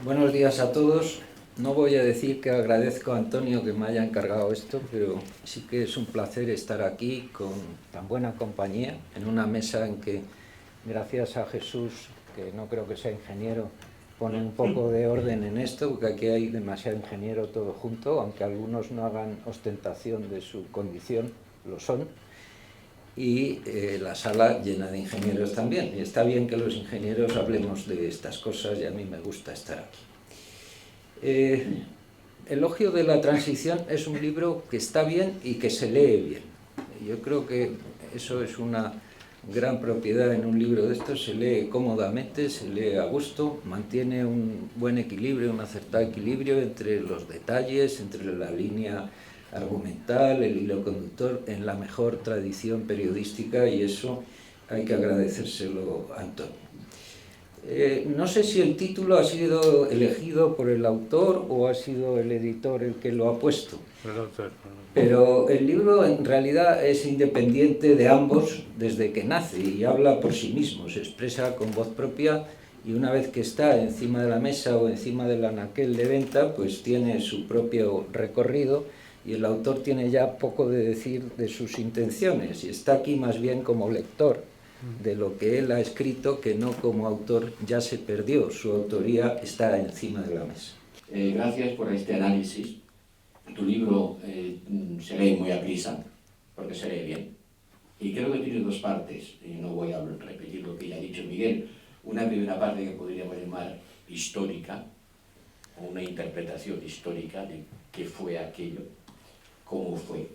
Buenos días a todos. No voy a decir que agradezco a Antonio que me haya encargado esto, pero sí que es un placer estar aquí con tan buena compañía, en una mesa en que, gracias a Jesús, que no creo que sea ingeniero, pone un poco de orden en esto, porque aquí hay demasiado ingeniero todo junto, aunque algunos no hagan ostentación de su condición, lo son. Y la sala llena de ingenieros también. Y está bien que los ingenieros hablemos de estas cosas y a mí me gusta estar aquí. Elogio de la transición es un libro que está bien y que se lee bien. Yo creo que eso es una gran propiedad en un libro de estos. Se lee cómodamente, se lee a gusto, mantiene un buen equilibrio, un acertado equilibrio entre los detalles, entre la línea argumental, el hilo conductor, en la mejor tradición periodística, y eso hay que agradecérselo a Antonio. No sé si el título ha sido elegido por el autor o ha sido el editor el que lo ha puesto, pero el libro en realidad es independiente de ambos desde que nace y habla por sí mismo, se expresa con voz propia, y una vez que está encima de la mesa o encima del anaquel de venta, pues tiene su propio recorrido, y el autor tiene ya poco de decir de sus intenciones y está aquí más bien como lector de lo que él ha escrito, que no como autor. Ya se perdió, su autoría está encima de la mesa. Gracias por este análisis. Tu libro se lee muy a prisa, porque se lee bien. Y creo que tiene dos partes, y no voy a repetir lo que ya ha dicho Miguel. Una primera parte que podríamos llamar histórica, o una interpretación histórica de qué fue aquello, cómo fue.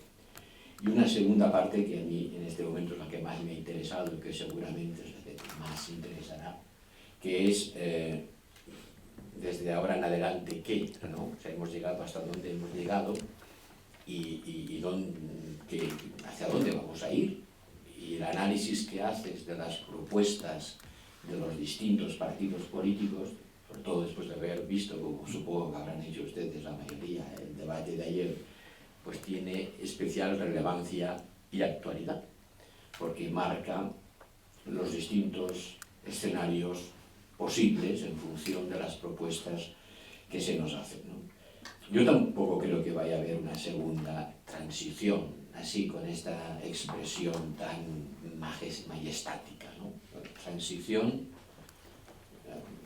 Y una segunda parte que a mí en este momento es la que más me ha interesado y que seguramente es la que más interesará, que es desde ahora en adelante qué, ¿no? O sea, hemos llegado hasta donde hemos llegado y hacia dónde vamos a ir. Y el análisis que haces de las propuestas de los distintos partidos políticos, sobre todo después de haber visto, como supongo que habrán hecho ustedes la mayoría, el debate de ayer, pues tiene especial relevancia y actualidad, porque marca los distintos escenarios posibles en función de las propuestas que se nos hacen, ¿no? Yo tampoco creo que vaya a haber una segunda transición, así con esta expresión tan majestática, ¿no? Transición,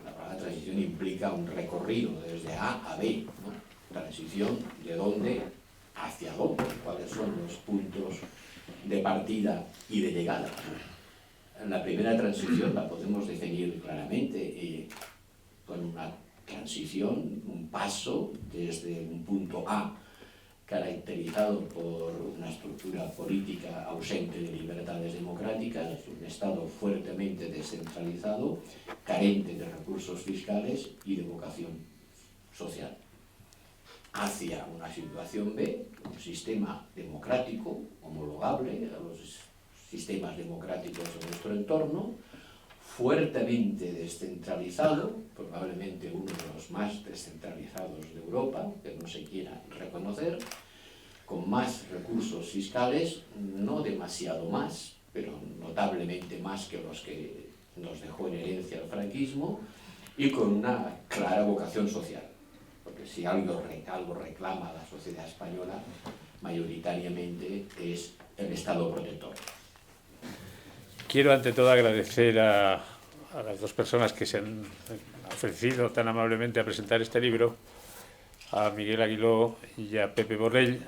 la palabra transición implica un recorrido desde A a B, ¿no? Transición de dónde hacia dónde, cuáles son los puntos de partida y de llegada. La primera transición la podemos definir claramente con una transición, un paso desde un punto A caracterizado por una estructura política ausente de libertades democráticas, un Estado fuertemente descentralizado, carente de recursos fiscales y de vocación social, hacia una situación B, un sistema democrático homologable a los sistemas democráticos de nuestro entorno, fuertemente descentralizado, probablemente uno de los más descentralizados de Europa, que no se quiera reconocer, con más recursos fiscales, no demasiado más, pero notablemente más que los que nos dejó en herencia el franquismo, y con una clara vocación social. Porque si algo reclama la sociedad española, mayoritariamente es el Estado protector. Quiero ante todo agradecer a las dos personas que se han ofrecido tan amablemente a presentar este libro, a Miguel Aguiló y a Pepe Borrell.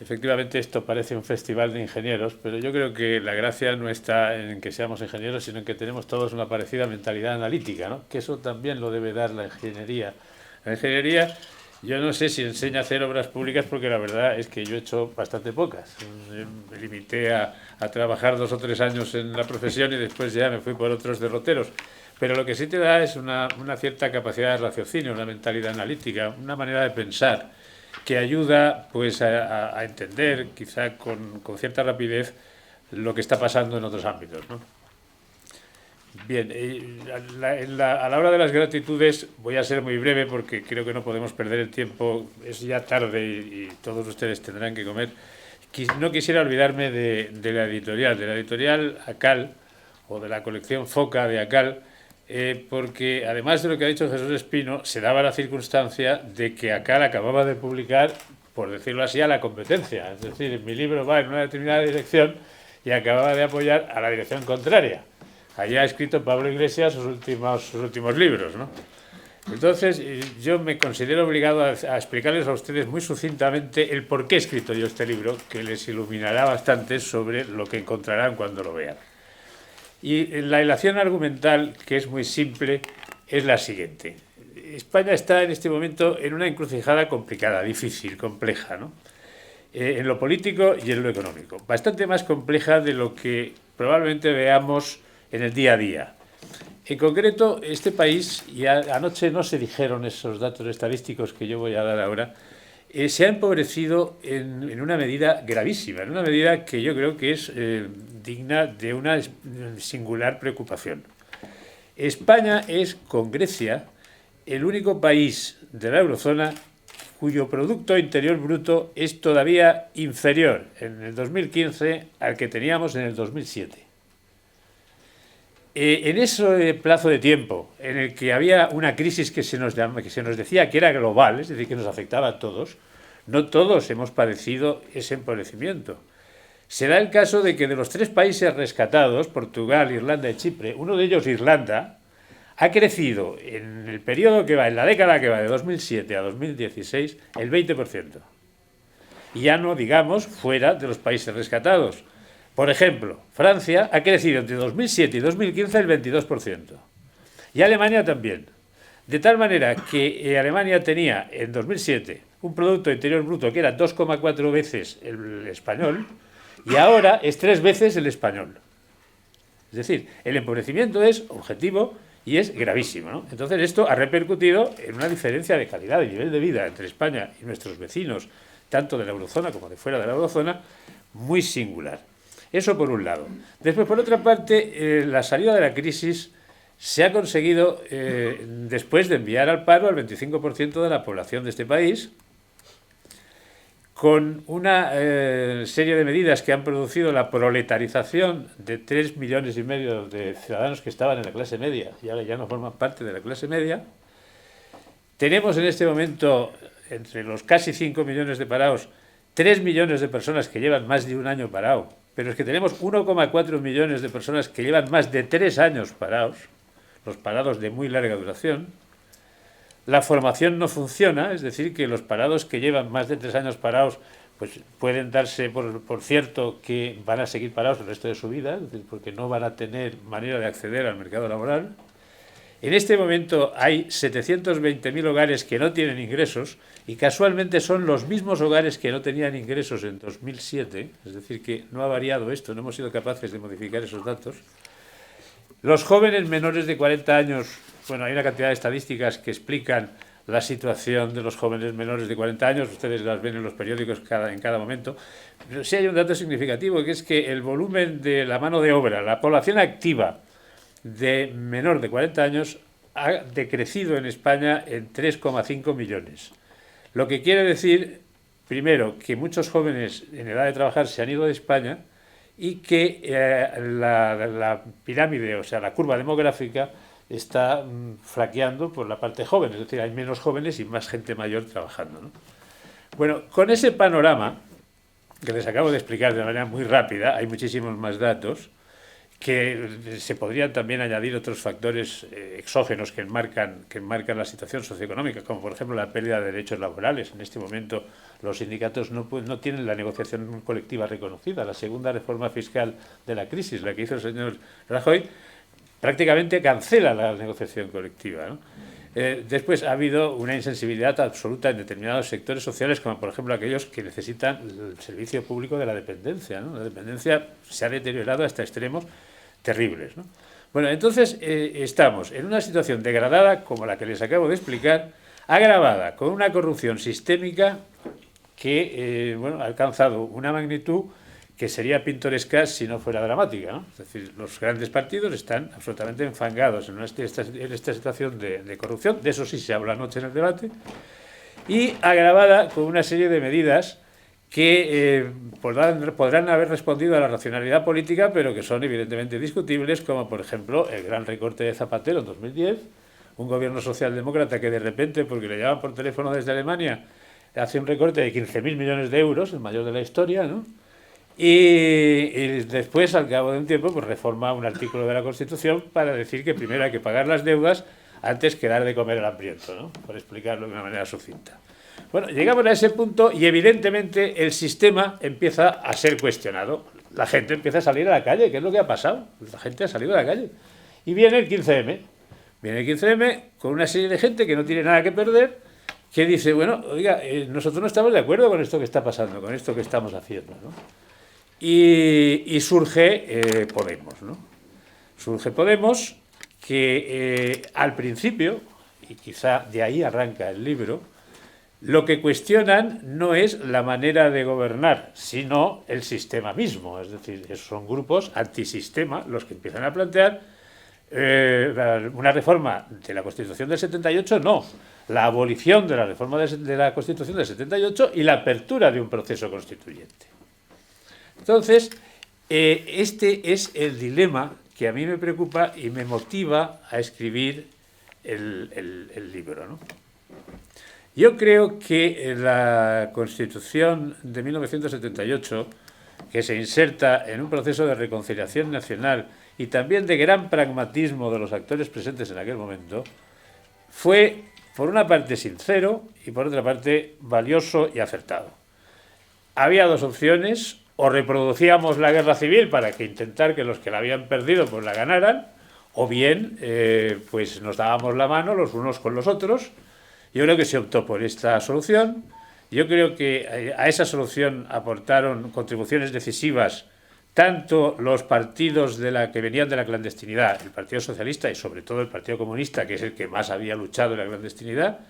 Efectivamente, esto parece un festival de ingenieros, pero yo creo que la gracia no está en que seamos ingenieros, sino en que tenemos todos una parecida mentalidad analítica, ¿no? Que eso también lo debe dar la ingeniería. La ingeniería, yo no sé si enseña a hacer obras públicas, porque la verdad es que yo he hecho bastante pocas. Me limité a trabajar 2 o 3 años en la profesión y después ya me fui por otros derroteros. Pero lo que sí te da es una cierta capacidad de raciocinio, una mentalidad analítica, una manera de pensar que ayuda pues a entender quizá con cierta rapidez lo que está pasando en otros ámbitos, ¿no? Bien, a la hora de las gratitudes voy a ser muy breve porque creo que no podemos perder el tiempo, es ya tarde y todos ustedes tendrán que comer. No quisiera olvidarme de la editorial ACAL, o de la colección Foca de ACAL, porque además de lo que ha dicho Jesús Espino, se daba la circunstancia de que ACAL acababa de publicar, por decirlo así, a la competencia. Es decir, mi libro va en una determinada dirección y acababa de apoyar a la dirección contraria. Allí ha escrito Pablo Iglesias sus últimos libros, ¿no? Entonces, yo me considero obligado a explicarles a ustedes muy sucintamente el por qué he escrito yo este libro, que les iluminará bastante sobre lo que encontrarán cuando lo vean. Y la ilación argumental, que es muy simple, es la siguiente. España está en este momento en una encrucijada complicada, difícil, compleja, ¿no? En lo político y en lo económico. Bastante más compleja de lo que probablemente veamos en el día a día. En concreto, este país, y anoche no se dijeron esos datos estadísticos que yo voy a dar ahora, se ha empobrecido en una medida gravísima, en una medida que yo creo que es digna de una singular preocupación. España es, con Grecia, el único país de la eurozona cuyo Producto Interior Bruto es todavía inferior en el 2015 al que teníamos en el 2007. En ese plazo de tiempo en el que había una crisis que se nos decía que era global, es decir, que nos afectaba a todos, no todos hemos padecido ese empobrecimiento. Se da el caso de que de los 3 países rescatados, Portugal, Irlanda y Chipre, uno de ellos, Irlanda, ha crecido en el periodo que va, en la década que va de 2007 a 2016, el 20%. Y ya no digamos fuera de los países rescatados. Por ejemplo, Francia ha crecido entre 2007 y 2015 el 22%. Y Alemania también. De tal manera que Alemania tenía en 2007 un Producto Interior Bruto que era 2,4 veces el español y ahora es 3 veces el español. Es decir, el empobrecimiento es objetivo y es gravísimo, ¿no? Entonces esto ha repercutido en una diferencia de calidad, de nivel de vida entre España y nuestros vecinos, tanto de la eurozona como de fuera de la eurozona, muy singular. Eso por un lado. Después, por otra parte, la salida de la crisis se ha conseguido después de enviar al paro al 25% de la población de este país, con una serie de medidas que han producido la proletarización de 3,5 millones de ciudadanos que estaban en la clase media y ahora ya no forman parte de la clase media. Tenemos en este momento, entre los casi 5 millones de parados, 3 millones de personas que llevan más de un año parado, pero es que tenemos 1,4 millones de personas que llevan más de 3 años parados, los parados de muy larga duración. La formación no funciona, es decir, que los parados que llevan más de 3 años parados pues pueden darse por cierto que van a seguir parados el resto de su vida, es decir, porque no van a tener manera de acceder al mercado laboral. En este momento hay 720.000 hogares que no tienen ingresos y casualmente son los mismos hogares que no tenían ingresos en 2007, es decir, que no ha variado esto, no hemos sido capaces de modificar esos datos. Los jóvenes menores de 40 años, bueno, hay una cantidad de estadísticas que explican la situación de los jóvenes menores de 40 años, ustedes las ven en los periódicos en cada momento, pero sí hay un dato significativo, que es que el volumen de la mano de obra, la población activa de menor de 40 años ha decrecido en España en 3,5 millones. Lo que quiere decir, primero, que muchos jóvenes en edad de trabajar se han ido de España y que la pirámide, o sea, la curva demográfica, está flaqueando por la parte joven, es decir, hay menos jóvenes y más gente mayor trabajando, ¿no? Bueno, con ese panorama que les acabo de explicar de manera muy rápida, hay muchísimos más datos, que se podrían también añadir otros factores exógenos que enmarcan la situación socioeconómica, como por ejemplo la pérdida de derechos laborales. En este momento los sindicatos no tienen la negociación colectiva reconocida. La segunda reforma fiscal de la crisis, la que hizo el señor Rajoy, prácticamente cancela la negociación colectiva, ¿no? Después ha habido una insensibilidad absoluta en determinados sectores sociales, como por ejemplo aquellos que necesitan el servicio público de la dependencia, ¿no? La dependencia se ha deteriorado hasta extremos terribles, ¿no? Bueno, entonces estamos en una situación degradada como la que les acabo de explicar, agravada con una corrupción sistémica que ha alcanzado una magnitud que sería pintoresca si no fuera dramática, ¿no? Es decir, los grandes partidos están absolutamente enfangados en esta situación de corrupción, de eso sí se habla anoche en el debate, y agravada con una serie de medidas que podrán haber respondido a la racionalidad política, pero que son evidentemente discutibles, como por ejemplo el gran recorte de Zapatero en 2010, un gobierno socialdemócrata que de repente, porque le llaman por teléfono desde Alemania, hace un recorte de 15.000 millones de euros, el mayor de la historia, ¿no? Y después, al cabo de un tiempo, pues reforma un artículo de la Constitución para decir que primero hay que pagar las deudas antes que dar de comer al hambriento, ¿no? Por explicarlo de una manera sucinta. Bueno, llegamos a ese punto y evidentemente el sistema empieza a ser cuestionado. La gente empieza a salir a la calle. ¿Qué es lo que ha pasado? La gente ha salido a la calle. Y viene el 15M. Viene el 15M con una serie de gente que no tiene nada que perder, que dice, bueno, oiga, nosotros no estamos de acuerdo con esto que está pasando, con esto que estamos haciendo, ¿no? Y surge Podemos, ¿no? Surge Podemos, que al principio, y quizá de ahí arranca el libro, lo que cuestionan no es la manera de gobernar, sino el sistema mismo. Es decir, son grupos antisistema los que empiezan a plantear una reforma de la Constitución del 78, no, la abolición de la reforma de la Constitución del 78 y la apertura de un proceso constituyente. Entonces, este es el dilema que a mí me preocupa y me motiva a escribir el libro, ¿no? Yo creo que la Constitución de 1978, que se inserta en un proceso de reconciliación nacional y también de gran pragmatismo de los actores presentes en aquel momento, fue, por una parte, sincero y, por otra parte, valioso y acertado. Había dos opciones: o reproducíamos la guerra civil para que intentar que los que la habían perdido pues la ganaran, o bien pues nos dábamos la mano los unos con los otros. Yo creo que se optó por esta solución. Yo creo que a esa solución aportaron contribuciones decisivas tanto los partidos que venían de la clandestinidad, el Partido Socialista y sobre todo el Partido Comunista, que es el que más había luchado en la clandestinidad,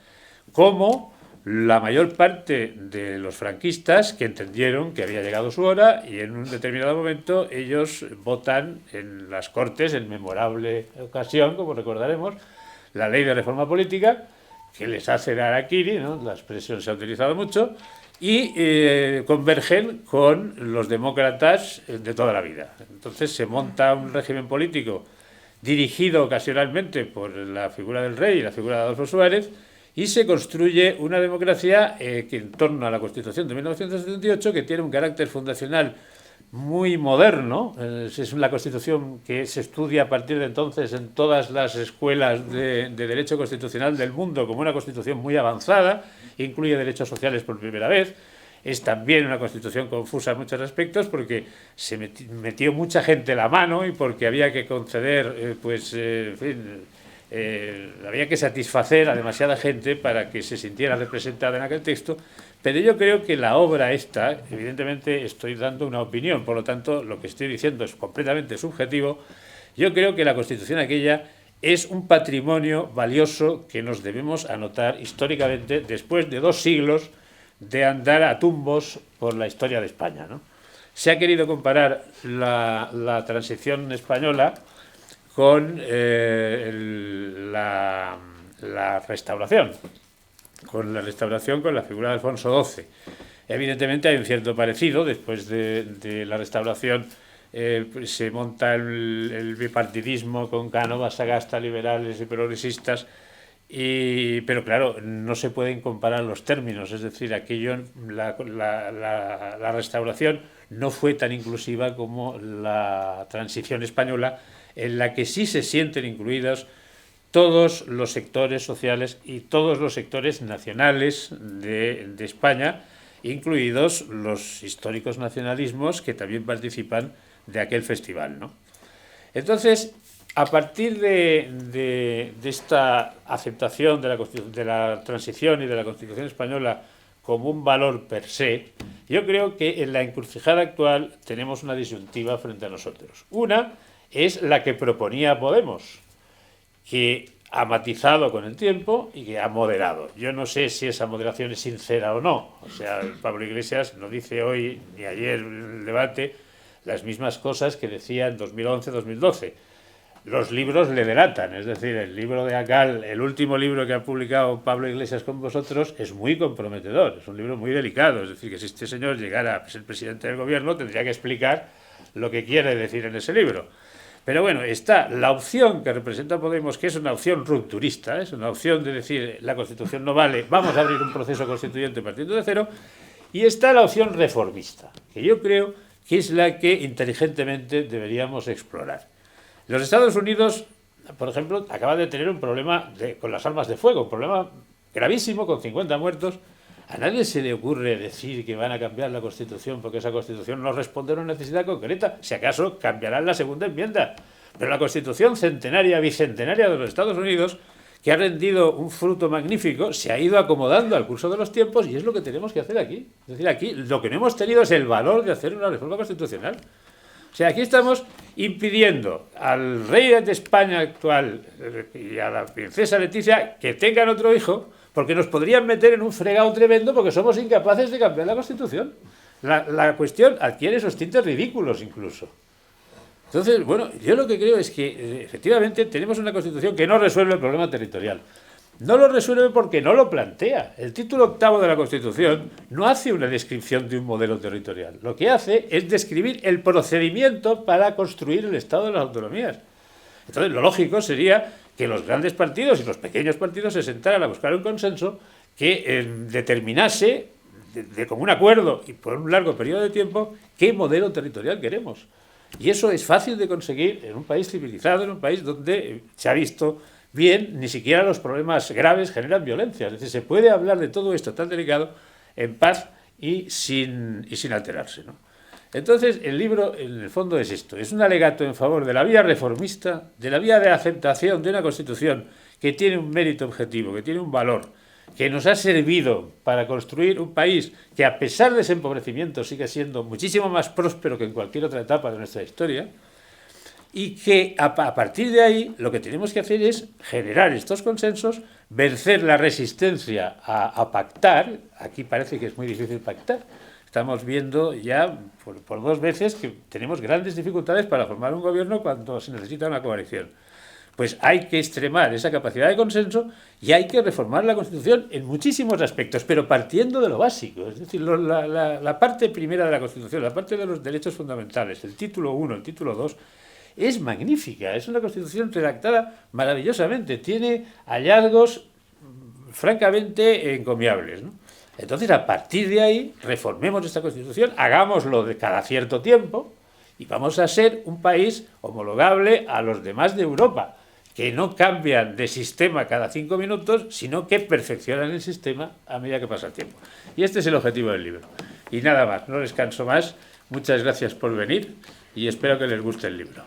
como la mayor parte de los franquistas, que entendieron que había llegado su hora y en un determinado momento ellos votan en las Cortes, en memorable ocasión, como recordaremos, la ley de reforma política, que les hace dar harakiri, ¿no? La expresión se ha utilizado mucho, y convergen con los demócratas de toda la vida. Entonces se monta un régimen político dirigido ocasionalmente por la figura del rey y la figura de Adolfo Suárez, y se construye una democracia que en torno a la Constitución de 1978, que tiene un carácter fundacional muy moderno. Es la Constitución que se estudia a partir de entonces en todas las escuelas de derecho constitucional del mundo como una Constitución muy avanzada, incluye derechos sociales por primera vez. Es también una Constitución confusa en muchos aspectos porque se metió mucha gente la mano y porque había que conceder, en fin, había que satisfacer a demasiada gente para que se sintiera representada en aquel texto. Pero yo creo que la obra esta, evidentemente estoy dando una opinión, por lo tanto lo que estoy diciendo es completamente subjetivo. Yo creo que la Constitución aquella es un patrimonio valioso que nos debemos anotar históricamente después de 2 siglos de andar a tumbos por la historia de España, ¿no? Se ha querido comparar la transición española con la restauración, con la figura de Alfonso XII. Evidentemente hay un cierto parecido. Después de la restauración se monta el bipartidismo con Cánovas, Sagasta, liberales y progresistas, pero claro, no se pueden comparar los términos. Es decir, la restauración no fue tan inclusiva como la transición española, en la que sí se sienten incluidos todos los sectores sociales y todos los sectores nacionales de España, incluidos los históricos nacionalismos que también participan de aquel festival, ¿no? Entonces, a partir de esta aceptación de la transición y de la Constitución española como un valor per se, yo creo que en la encrucijada actual tenemos una disyuntiva frente a nosotros. Una es la que proponía Podemos, que ha matizado con el tiempo y que ha moderado. Yo no sé si esa moderación es sincera o no. O sea, Pablo Iglesias no dice hoy ni ayer en el debate las mismas cosas que decía en 2011-2012. los libros le delatan. Es decir, el libro de Acal, el último libro que ha publicado Pablo Iglesias con vosotros, es muy comprometedor, es un libro muy delicado. Es decir, que si este señor llegara a ser presidente del gobierno, tendría que explicar lo que quiere decir en ese libro. Pero bueno, está la opción que representa Podemos, que es una opción rupturista, es una opción de decir la Constitución no vale, vamos a abrir un proceso constituyente partiendo de cero, y está la opción reformista, que yo creo que es la que inteligentemente deberíamos explorar. Los Estados Unidos, por ejemplo, acaban de tener un problema con las armas de fuego, un problema gravísimo con 50 muertos. A nadie se le ocurre decir que van a cambiar la Constitución porque esa Constitución no responde a una necesidad concreta. Si acaso cambiarán la segunda enmienda. Pero la Constitución centenaria, bicentenaria de los Estados Unidos, que ha rendido un fruto magnífico, se ha ido acomodando al curso de los tiempos y es lo que tenemos que hacer aquí. Es decir, aquí lo que no hemos tenido es el valor de hacer una reforma constitucional. O sea, aquí estamos impidiendo al rey de España actual y a la princesa Leticia que tengan otro hijo, porque nos podrían meter en un fregado tremendo porque somos incapaces de cambiar la Constitución. La cuestión adquiere esos tintes ridículos incluso. Entonces, bueno, yo lo que creo es que efectivamente tenemos una Constitución que no resuelve el problema territorial. No lo resuelve porque no lo plantea. El título 8º de la Constitución no hace una descripción de un modelo territorial. Lo que hace es describir el procedimiento para construir el Estado de las autonomías. Entonces, lo lógico sería que los grandes partidos y los pequeños partidos se sentaran a buscar un consenso que determinase de común acuerdo y por un largo periodo de tiempo qué modelo territorial queremos. Y eso es fácil de conseguir en un país civilizado, en un país donde se ha visto bien, ni siquiera los problemas graves generan violencia. Es decir, se puede hablar de todo esto tan delicado en paz y sin alterarse, ¿no? Entonces, el libro, en el fondo, es esto. Es un alegato en favor de la vía reformista, de la vía de aceptación de una Constitución que tiene un mérito objetivo, que tiene un valor, que nos ha servido para construir un país que, a pesar de ese empobrecimiento, sigue siendo muchísimo más próspero que en cualquier otra etapa de nuestra historia, y que a partir de ahí lo que tenemos que hacer es generar estos consensos, vencer la resistencia a pactar. Aquí parece que es muy difícil pactar. Estamos viendo ya por 2 veces que tenemos grandes dificultades para formar un gobierno cuando se necesita una coalición. Pues hay que extremar esa capacidad de consenso y hay que reformar la Constitución en muchísimos aspectos, pero partiendo de lo básico. Es decir, la parte primera de la Constitución, la parte de los derechos fundamentales, el título 1, el título 2, es magnífica. Es una Constitución redactada maravillosamente. Tiene hallazgos francamente encomiables, ¿no? Entonces, a partir de ahí, reformemos esta Constitución, hagámoslo de cada cierto tiempo y vamos a ser un país homologable a los demás de Europa, que no cambian de sistema cada 5 minutos, sino que perfeccionan el sistema a medida que pasa el tiempo. Y este es el objetivo del libro. Y nada más, no les canso más. Muchas gracias por venir y espero que les guste el libro.